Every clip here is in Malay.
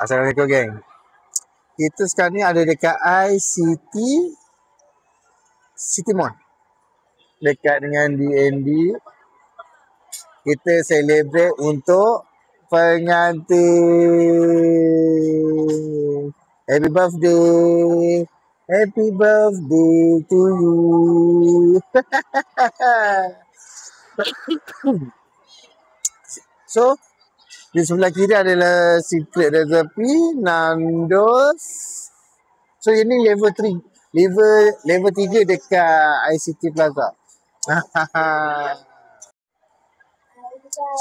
Assalamualaikum geng. Kita sekarang ni ada dekat City Mall. Dekat dengan DND. Kita celebrate untuk pengantin. Happy birthday. Happy birthday to you. So, di sebelah kiri adalah Secret Recipe, Nandos. So ini level 3. Level 3 dekat ICT Plaza.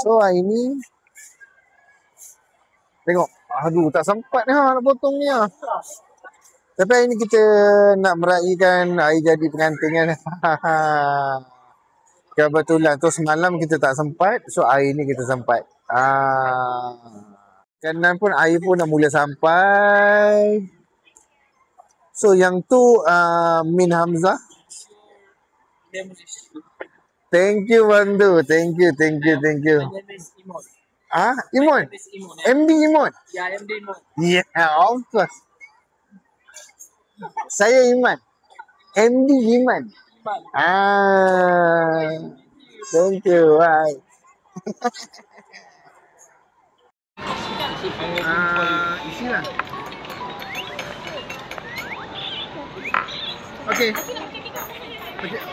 So hari ni tengok. Aduh, tak sempat ni nak potong ni . Tapi hari ni kita nak meraihkan hari jadi pengantin kan. Kebetulan tu semalam kita tak sempat. So hari ni kita sempat. Kanan pun air pun dah mula sampai. So yang tu Min Hamzah. Thank you Bandu. Thank you. Imon. MD Imon. Ya, MD Imon. Yeah, of course. Saya Iman. MD Iman. Thank you. Bye. Isilah. Okay.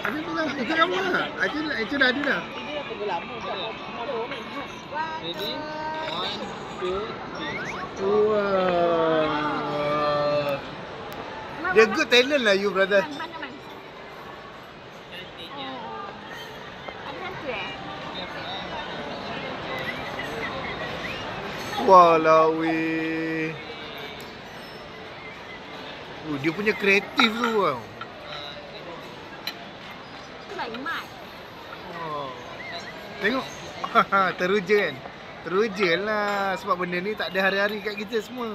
Ada tu lah. Itu kamu lah. Itu dah ada dah. Ready? 1, 2, 3. Wow. Dia good talent lah you brother. Walau weh. Dia punya kreatif tu tau. Itulah Imat. Tengok. Teruja kan. Teruja lah. Sebab benda ni tak ada hari-hari kat kita semua.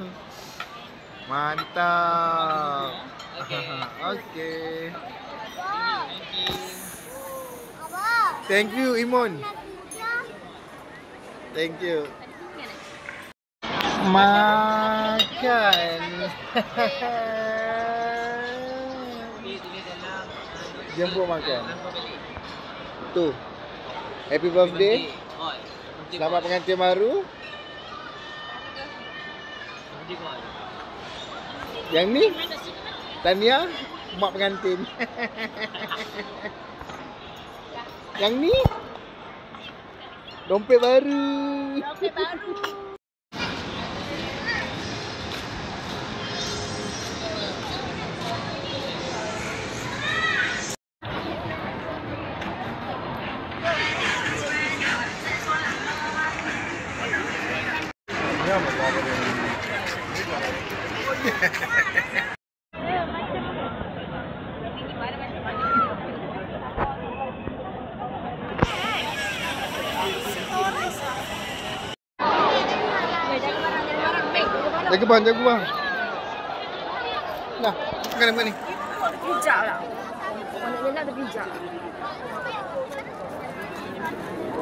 Mantap. Okay. Thank you Imon. Thank you. Makan. Jemput makan. Tu. Happy birthday. Selamat pengantin baru. Yang ni Tania, mak pengantin. Yang ni dompet baru. Jaga bang. Nah, makan ni. Bijak lah. Maknanya nak ada bijak.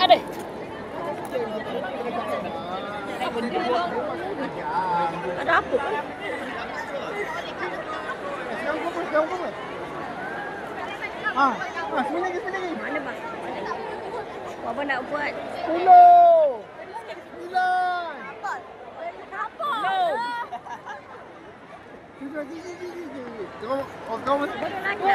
Ada. Ada apa kan? Sekarang apa? Sini lagi. Mana bang? Apa nak buat? 10 9 Apa? Kau Boleh lagi.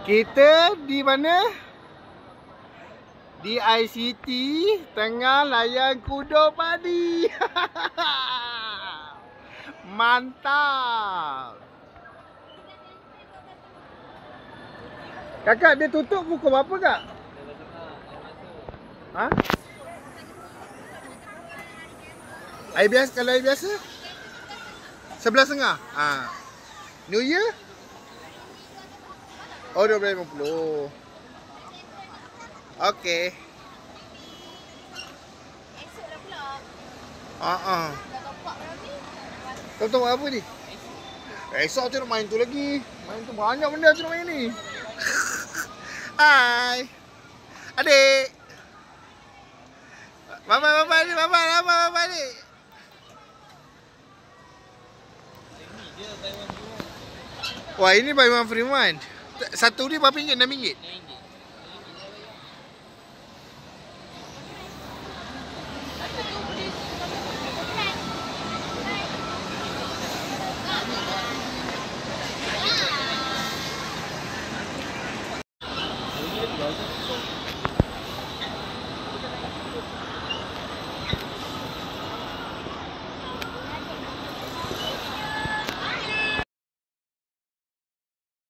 Kita di mana? Di ICT tengah layan kuda padi. Mantap. Kakak, dia tutup pukul berapa, Kak? Ha? Air biasa, kalau air biasa? 11.30. Ha. New Year? Oh, 12.50. Okey. Kau tahu apa ni? Esok tu nak main tu lagi. Main tu banyak benda tu nak main ni. Hai. Adik. Baba ni. Wah, ini buy one free one. Satu ni berapa ringgit? RM6? RM6.